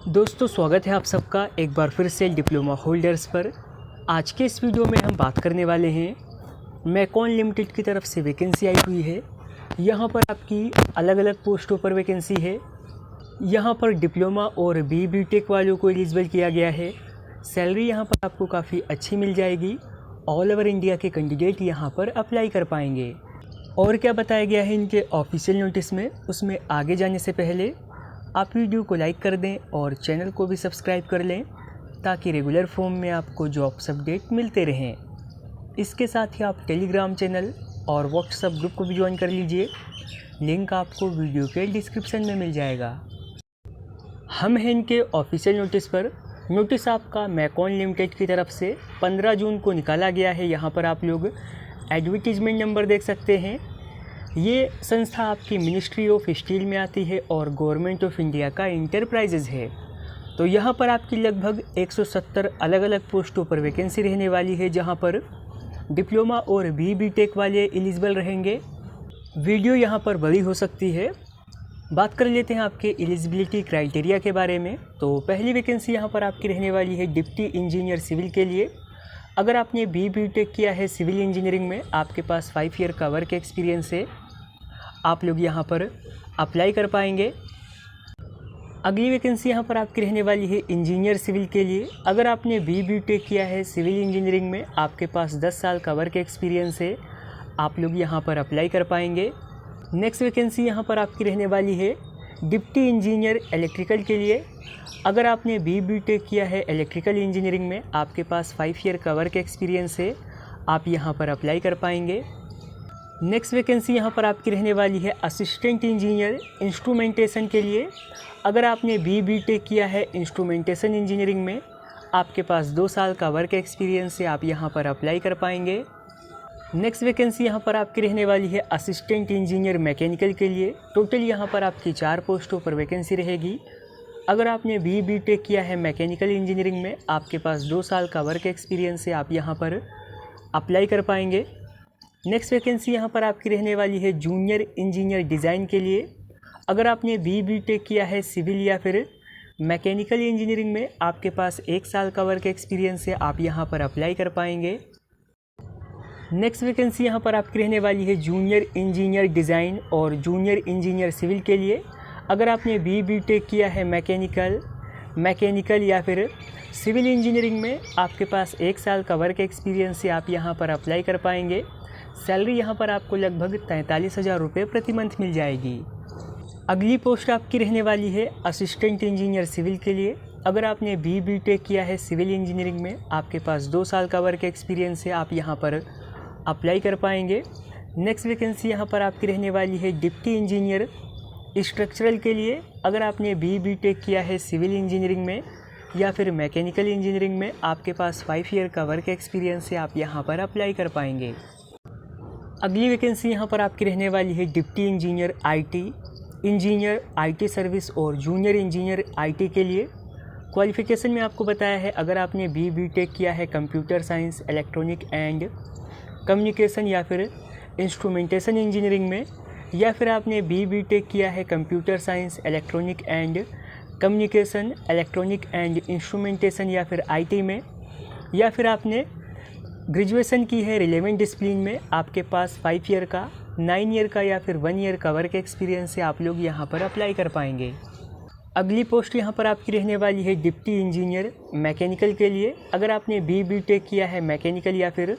दोस्तों स्वागत है आप सबका एक बार फिर से डिप्लोमा होल्डर्स पर। आज के इस वीडियो में हम बात करने वाले हैं मैकॉन लिमिटेड की तरफ से वैकेंसी आई हुई है। यहाँ पर आपकी अलग अलग पोस्टों पर वैकेंसी है। यहाँ पर डिप्लोमा और बीटेक वालों को एलिजिबल किया गया है। सैलरी यहाँ पर आपको काफ़ी अच्छी मिल जाएगी। ऑल ओवर इंडिया के कैंडिडेट यहाँ पर अप्लाई कर पाएंगे। और क्या बताया गया है इनके ऑफिशियल नोटिस में, उसमें आगे जाने से पहले आप वीडियो को लाइक कर दें और चैनल को भी सब्सक्राइब कर लें ताकि रेगुलर फॉर्म में आपको जॉब्स अपडेट मिलते रहें। इसके साथ ही आप टेलीग्राम चैनल और व्हाट्सएप ग्रुप को भी ज्वाइन कर लीजिए। लिंक आपको वीडियो के डिस्क्रिप्शन में मिल जाएगा। हम हैं इनके ऑफिशियल नोटिस पर। नोटिस आपका मैकॉन लिमिटेड की तरफ से 15 जून को निकाला गया है। यहाँ पर आप लोग एडवर्टीजमेंट नंबर देख सकते हैं। ये संस्था आपकी मिनिस्ट्री ऑफ स्टील में आती है और गवर्नमेंट ऑफ इंडिया का इंटरप्राइजेज है। तो यहाँ पर आपकी लगभग 170 अलग अलग पोस्टों पर वैकेंसी रहने वाली है, जहाँ पर डिप्लोमा और बीटेक वाले एलिजिबल रहेंगे। वीडियो यहाँ पर बड़ी हो सकती है। बात कर लेते हैं आपके एलिजिबिलिटी क्राइटेरिया के बारे में। तो पहली वैकेंसी यहाँ पर आपकी रहने वाली है डिप्टी इंजीनियर सिविल के लिए। अगर आपने बीटेक किया है सिविल इंजीनियरिंग में, आपके पास 5 ईयर का वर्क एक्सपीरियंस है, आप लोग यहाँ पर अप्लाई कर पाएंगे। अगली वैकेंसी यहाँ पर आपकी रहने वाली है इंजीनियर सिविल के लिए। अगर आपने बीटेक किया है सिविल इंजीनियरिंग में, आपके पास 10 साल का वर्क एक्सपीरियंस है, आप लोग यहाँ पर अप्लाई कर पाएंगे। नेक्स्ट वैकेंसी यहाँ पर आपकी रहने वाली है डिप्टी इंजीनियर इलेक्ट्रिकल के लिए। अगर आपने बीटेक किया है इलेक्ट्रिकल इंजीनियरिंग में, आपके पास 5 ईयर का वर्क एक्सपीरियंस है, आप यहाँ पर अप्लाई कर पाएंगे। नेक्स्ट वैकेंसी यहाँ पर आपकी रहने वाली है असिस्टेंट इंजीनियर इंस्ट्रूमेंटेशन के लिए। अगर आपने बीटेक किया है इंस्ट्रूमेंटेशन इंजीनियरिंग में, आपके पास 2 साल का वर्क एक्सपीरियंस है, आप यहाँ पर अप्लाई कर पाएंगे। नेक्स्ट वैकेंसी यहाँ पर आपकी रहने वाली है असिस्टेंट इंजीनियर मैकेनिकल के लिए। टोटल यहाँ पर आपकी 4 पोस्टों पर वैकेंसी रहेगी। अगर आपने बीटेक किया है मैकेनिकल इंजीनियरिंग में, आपके पास 2 साल का वर्क एक्सपीरियंस है, आप यहाँ पर अप्लाई कर पाएंगे। नेक्स्ट वैकेंसी यहाँ पर आपकी रहने वाली है जूनियर इंजीनियर डिज़ाइन के लिए। अगर आपने बीटेक किया है सिविल या फिर मैकेनिकल इंजीनियरिंग में, आपके पास 1 साल का वर्क एक्सपीरियंस है, आप यहाँ पर अप्लाई कर पाएंगे। नेक्स्ट वैकेंसी यहाँ पर आपकी रहने वाली है जूनियर इंजीनियर डिज़ाइन और जूनियर इंजीनियर सिविल के लिए। अगर आपने बीटेक किया है मैकेनिकल या फिर सिविल इंजीनियरिंग में, आपके पास 1 साल का वर्क एक्सपीरियंस है, आप यहाँ पर अप्लाई कर पाएंगे। सैलरी यहाँ पर आपको लगभग 43,000 रुपये प्रति मंथ मिल जाएगी। अगली पोस्ट आपकी रहने वाली है असिस्टेंट इंजीनियर सिविल के लिए। अगर आपने बीटेक किया है सिविल इंजीनियरिंग में, आपके पास 2 साल का वर्क एक्सपीरियंस है, आप यहाँ पर अप्लाई कर पाएंगे। नेक्स्ट वैकेंसी यहाँ पर आपकी रहने वाली है डिप्टी इंजीनियर स्ट्रक्चरल के लिए। अगर आपने बीटेक किया है सिविल इंजीनियरिंग में या फिर मैकेनिकल इंजीनियरिंग में, आपके पास 5 ईयर का वर्क एक्सपीरियंस है, आप यहाँ पर अप्लाई कर पाएंगे। अगली वैकेंसी यहाँ पर आपकी रहने वाली है डिप्टी इंजीनियर आईटी सर्विस और जूनियर इंजीनियर आईटी के लिए। क्वालिफ़िकेशन में आपको बताया है, अगर आपने बीटेक किया है computer science, electronic and communication या फिर इंस्ट्रूमेंटेशन इंजीनियरिंग में, या फिर आपने बीटेक किया है computer science, electronic and communication, electronic and instrumentation या फिर आईटी में, या फिर आपने ग्रेजुएशन की है रिलेवेंट डिसिप्लिन में, आपके पास 5 ईयर का, 9 ईयर का या फिर 1 ईयर का वर्क एक्सपीरियंस से आप लोग यहाँ पर अप्लाई कर पाएंगे। अगली पोस्ट यहाँ पर आपकी रहने वाली है डिप्टी इंजीनियर मैकेनिकल के लिए। अगर आपने बीटेक किया है मैकेनिकल या फिर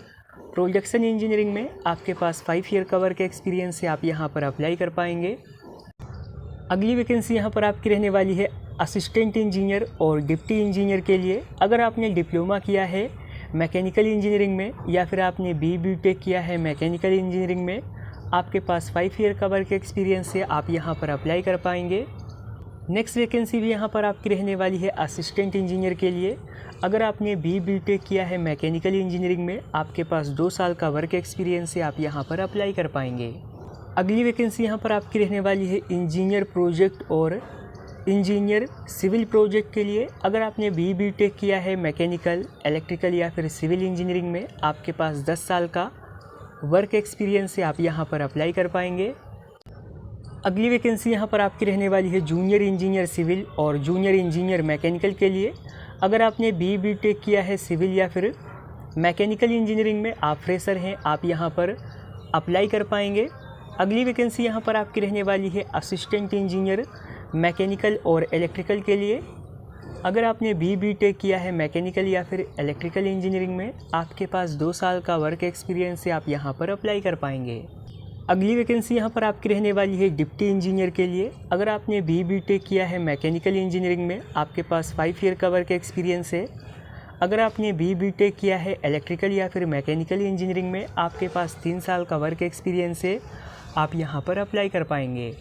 प्रोडक्शन इंजीनियरिंग में, आपके पास 5 ईयर का वर्क एक्सपीरियंस है, आप यहाँ पर अप्लाई कर पाएंगे। अगली वैकेंसी यहाँ पर आपकी रहने वाली है असिस्टेंट इंजीनियर और डिप्टी इंजीनियर के लिए। अगर आपने डिप्लोमा किया है मैकेनिकल इंजीनियरिंग में या फिर आपने बीटेक किया है मैकेनिकल इंजीनियरिंग में, आपके पास 5 ईयर का वर्क एक्सपीरियंस है, आप यहाँ पर अप्लाई कर पाएंगे। नेक्स्ट वैकेंसी भी यहाँ पर आपकी रहने वाली है असिस्टेंट इंजीनियर के लिए। अगर आपने बीटेक किया है मैकेनिकल इंजीनियरिंग में, आपके पास 2 साल का वर्क एक्सपीरियंस है, आप यहाँ पर अप्लाई कर पाएंगे। अगली वैकेंसी यहाँ पर आपकी रहने वाली है इंजीनियर प्रोजेक्ट और इंजीनियर सिविल प्रोजेक्ट के लिए। अगर आपने बीटेक किया है मैकेनिकल, इलेक्ट्रिकल या फिर सिविल इंजीनियरिंग में, आपके पास 10 साल का वर्क एक्सपीरियंस है, आप यहाँ पर अप्लाई कर पाएंगे। अगली वैकेंसी यहाँ पर आपकी रहने वाली है जूनियर इंजीनियर सिविल और जूनियर इंजीनियर मैकेनिकल के लिए। अगर आपने बी टेक किया है सिविल या फिर मैकेनिकल इंजीनियरिंग में, आप फ्रेशर हैं, आप यहाँ पर अप्लाई कर पाएंगे। अगली वैकेंसी यहाँ पर आपकी रहने वाली है असिस्टेंट इंजीनियर मैकेनिकल और इलेक्ट्रिकल के लिए। अगर आपने बी टेक किया है मैकेनिकल या फिर इलेक्ट्रिकल इंजीनियरिंग में, आपके पास 2 साल का वर्क एक्सपीरियंस है, आप यहाँ पर अप्लाई कर पाएंगे। अगली वैकेंसी यहाँ पर आपकी रहने वाली है डिप्टी इंजीनियर के लिए। अगर आपने बी टेक किया है मैकेनिकल इंजीनियरिंग में, आपके पास 5 ईयर का वर्क एक्सपीरियंस है। अगर आपने बी टेक किया है इलेक्ट्रिकल या फिर मैकेनिकल इंजीनियरिंग में, आपके पास 3 साल का वर्क एक्सपीरियंस है, आप यहाँ पर अप्लाई कर पाएंगे।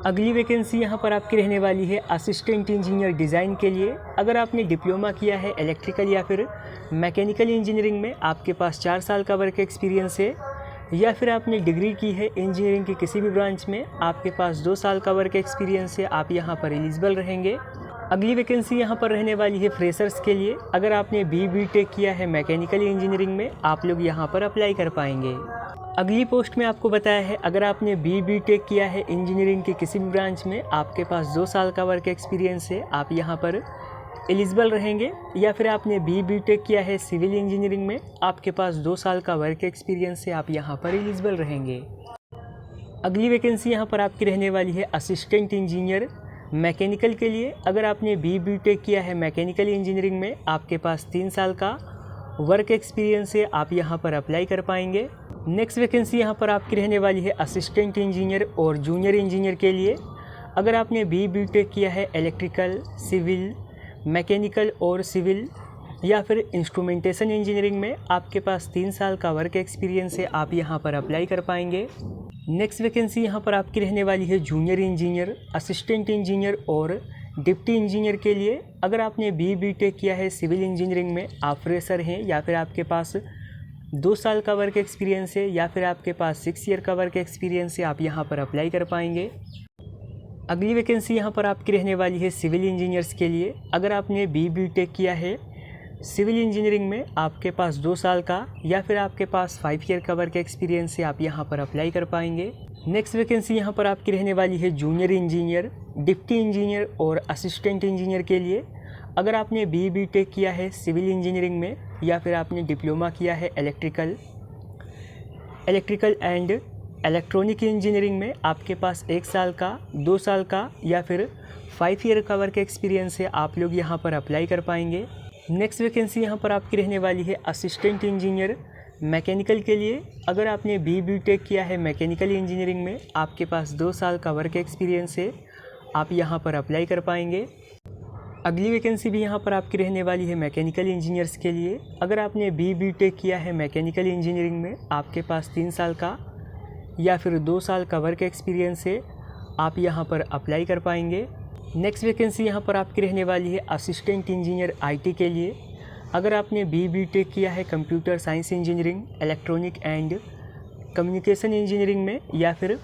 अगली वैकेंसी यहाँ पर आपकी रहने वाली है असिस्टेंट इंजीनियर डिज़ाइन के लिए। अगर आपने डिप्लोमा किया है इलेक्ट्रिकल या फिर मैकेनिकल इंजीनियरिंग में, आपके पास 4 साल का वर्क एक्सपीरियंस है, या फिर आपने डिग्री की है इंजीनियरिंग की किसी भी ब्रांच में, आपके पास 2 साल का वर्क एक्सपीरियंस है, आप यहाँ पर एलिजिबल रहेंगे। अगली वैकेंसी यहाँ पर रहने वाली है फ्रेशर्स के लिए। अगर आपने बी टेक किया है मैकेनिकल इंजीनियरिंग में, आप लोग यहाँ पर अप्लाई कर पाएंगे। अगली पोस्ट में आपको बताया है, अगर आपने बी टेक किया है इंजीनियरिंग के किसी भी ब्रांच में, आपके पास 2 साल का वर्क एक्सपीरियंस है, आप यहाँ पर एलिजिबल रहेंगे। या फिर आपने बी टेक किया है सिविल इंजीनियरिंग में, आपके पास 2 साल का वर्क एक्सपीरियंस है, आप यहाँ पर एलिजिबल रहेंगे। अगली वैकेंसी यहाँ पर आपकी रहने वाली है असिस्टेंट इंजीनियर मैकेनिकल के लिए। अगर आपने बी टेक किया है मैकेनिकल इंजीनियरिंग में, आपके पास 3 साल का वर्क एक्सपीरियंस है, आप यहाँ पर अप्लाई कर पाएंगे। नेक्स्ट वैकेंसी यहाँ पर आपकी रहने वाली है असिस्टेंट इंजीनियर और जूनियर इंजीनियर के लिए। अगर आपने बी टेक किया है इलेक्ट्रिकल, सिविल, मैकेनिकल और सिविल या फिर इंस्ट्रूमेंटेशन इंजीनियरिंग में, आपके पास 3 साल का वर्क एक्सपीरियंस है, आप यहाँ पर अप्लाई कर पाएंगे। नेक्स्ट वैकेंसी यहाँ पर आपकी रहने वाली है जूनियर इंजीनियर, असिस्टेंट इंजीनियर और डिप्टी इंजीनियर के लिए। अगर आपने बी टेक किया है सिविल इंजीनियरिंग में, आप फ्रेशर हैं, या फिर आपके पास 2 साल का वर्क एक्सपीरियंस है, या फिर आपके पास 6 ईयर का वर्क एक्सपीरियंस है, आप यहाँ पर अप्लाई कर पाएंगे। अगली वैकेंसी यहाँ पर आपकी रहने वाली है सिविल इंजीनियर्स के लिए। अगर आपने बी टेक किया है सिविल इंजीनियरिंग में, आपके पास 2 साल का या फिर आपके पास 5 ईयर का वर्क एक्सपीरियंस है, आप यहाँ पर अप्लाई कर पाएंगे। नेक्स्ट वैकेंसी यहाँ पर आपकी रहने वाली है जूनियर इंजीनियर, डिप्टी इंजीनियर और असिस्टेंट इंजीनियर के लिए। अगर आपने बी टेक किया है सिविल इंजीनियरिंग में, या फिर आपने डिप्लोमा किया है इलेक्ट्रिकल एंड इलेक्ट्रॉनिक इंजीनियरिंग में, आपके पास 1 साल का, 2 साल का या फिर 5 ईयर का वर्क एक्सपीरियंस है, आप लोग यहाँ पर अप्लाई कर पाएंगे। नेक्स्ट वैकेंसी यहाँ पर आपकी रहने वाली है असिस्टेंट इंजीनियर मैकेनिकल के लिए। अगर आपने बी टेक किया है मैकेनिकल इंजीनियरिंग में, आपके पास 2 साल का वर्क एक्सपीरियंस है, आप यहाँ पर अप्लाई कर पाएंगे। अगली वैकेंसी भी यहाँ पर आपकी रहने वाली है मैकेनिकल इंजीनियर्स के लिए। अगर आपने बी टेक किया है मैकेनिकल इंजीनियरिंग में, आपके पास 3 साल का या फिर 2 साल का वर्क एक्सपीरियंस है, आप यहाँ पर अप्लाई कर पाएंगे। नेक्स्ट वैकेंसी यहाँ पर आपकी रहने वाली है असिस्टेंट इंजीनियर आईटी के लिए। अगर आपने बी टेक किया है computer science engineering, electronic and communication engineering में, या फिर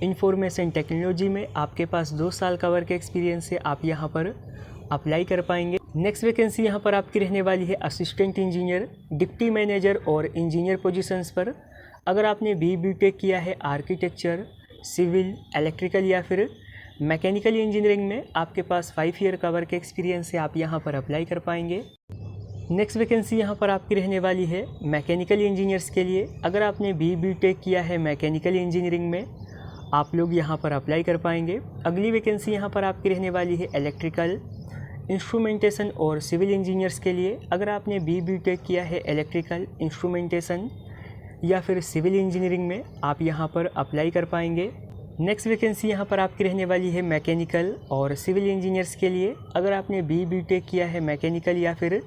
इंफॉर्मेशन टेक्नोलॉजी में, आपके पास 2 साल का वर्क एक्सपीरियंस है, आप यहाँ पर अप्लाई कर पाएंगे। नेक्स्ट वैकेंसी यहाँ पर आपकी रहने वाली है असिस्टेंट इंजीनियर, डिप्टी मैनेजर और इंजीनियर पोजीशंस पर। अगर आपने बी टेक किया है आर्किटेक्चर, सिविल, इलेक्ट्रिकल या फिर मैकेनिकल इंजीनियरिंग में, आपके पास 5 ईयर का वर्क एक्सपीरियंस है, आप यहाँ पर अप्लाई कर पाएंगे। नेक्स्ट वैकेंसी यहाँ पर आपकी रहने वाली है मैकेनिकल इंजीनियर्स के लिए। अगर आपने बी टेक किया है मैकेनिकल इंजीनियरिंग में, आप लोग यहाँ पर अप्लाई कर पाएंगे। अगली वैकेंसी यहाँ पर आपकी रहने वाली है इलेक्ट्रिकल, इंस्ट्रूमेंटेशन और सिविल इंजीनियर्स के लिए। अगर आपने बी टेक किया है इलेक्ट्रिकल, इंस्ट्रूमेंटेशन या फिर सिविल इंजीनियरिंग में, आप यहाँ पर अप्लाई कर पाएंगे। नेक्स्ट वैकेंसी यहाँ पर आपकी रहने वाली है मैकेनिकल और सिविल इंजीनियर्स के लिए। अगर आपने बी टेक किया है मैकेनिकल या फिर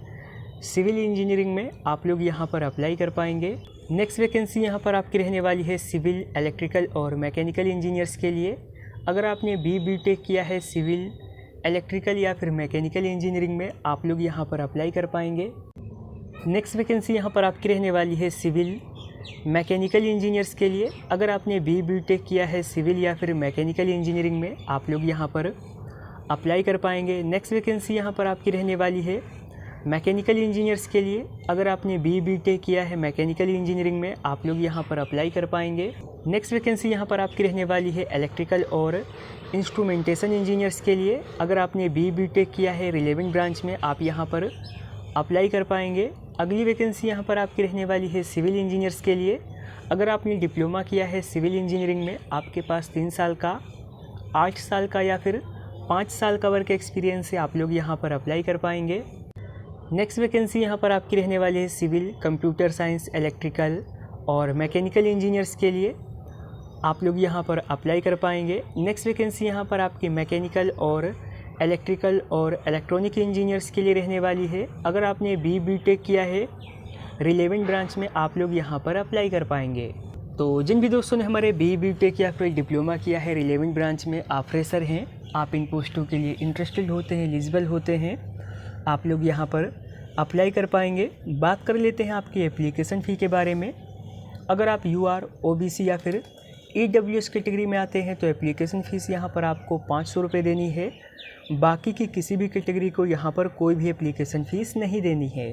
सिविल इंजीनियरिंग में, आप लोग यहाँ पर अप्लाई कर पाएंगे। नेक्स्ट वैकेंसी यहाँ पर आपकी रहने वाली है सिविल, इलेक्ट्रिकल और मैकेनिकल इंजीनियर्स के लिए। अगर आपने बी टेक किया है सिविल, इलेक्ट्रिकल या फिर मैकेनिकल इंजीनियरिंग में, आप लोग यहाँ पर अप्लाई कर पाएंगे। नेक्स्ट वैकेंसी यहाँ पर आपकी रहने वाली है सिविल, मैकेनिकल इंजीनियर्स के लिए। अगर आपने बी टेक किया है सिविल या फिर मैकेनिकल इंजीनियरिंग में, आप लोग यहाँ पर अप्लाई कर पाएंगे। नेक्स्ट वैकेंसी यहाँ पर आपकी रहने वाली है मैकेनिकल इंजीनियर्स के लिए अगर आपने BE/BTech किया है मैकेनिकल इंजीनियरिंग में, आप लोग यहाँ पर अप्लाई कर पाएंगे। नेक्स्ट वैकेंसी यहाँ पर आपकी रहने वाली है इलेक्ट्रिकल और इंस्ट्रूमेंटेशन इंजीनियर्स के लिए। अगर आपने BE/BTech किया है रिलेवेंट ब्रांच में, आप यहाँ पर अप्लाई कर पाएंगे। अगली वैकेंसी यहाँ पर आपकी रहने वाली है सिविल इंजीनियर्स के लिए। अगर आपने डिप्लोमा किया है सिविल इंजीनियरिंग में, आपके पास 3 साल का, 8 साल का या फिर 5 साल का वर्क एक्सपीरियंस से आप लोग यहाँ पर अप्लाई कर पाएंगे। नेक्स्ट वैकेंसी यहाँ पर आपकी रहने वाली है सिविल, कंप्यूटर साइंस, इलेक्ट्रिकल और मैकेनिकल इंजीनियर्स के लिए, आप लोग यहाँ पर अप्लाई कर पाएंगे। नेक्स्ट वैकेंसी यहाँ पर आपकी मैकेनिकल और इलेक्ट्रिकल और इलेक्ट्रॉनिक इंजीनियर्स के लिए रहने वाली है। अगर आपने BE/BTech किया है रिलेवेंट ब्रांच में, आप लोग यहाँ पर अप्लाई कर पाएंगे। तो जिन भी दोस्तों ने हमारे BE/BTech या फिर डिप्लोमा किया है रिलेवेंट ब्रांच में, आप फ्रेशर हैं, आप इन पोस्टों के लिए इंटरेस्टेड होते हैं, एलिजिबल होते हैं, आप लोग यहाँ पर अप्लाई कर पाएंगे। बात कर लेते हैं आपकी एप्लीकेशन फ़ी के बारे में। अगर आप UR, OBC या फिर EWS कैटेगरी में आते हैं तो एप्लीकेशन फ़ीस यहाँ पर आपको 500 रुपये देनी है। बाकी की किसी भी कैटेगरी को यहाँ पर कोई भी एप्लीकेशन फ़ीस नहीं देनी है।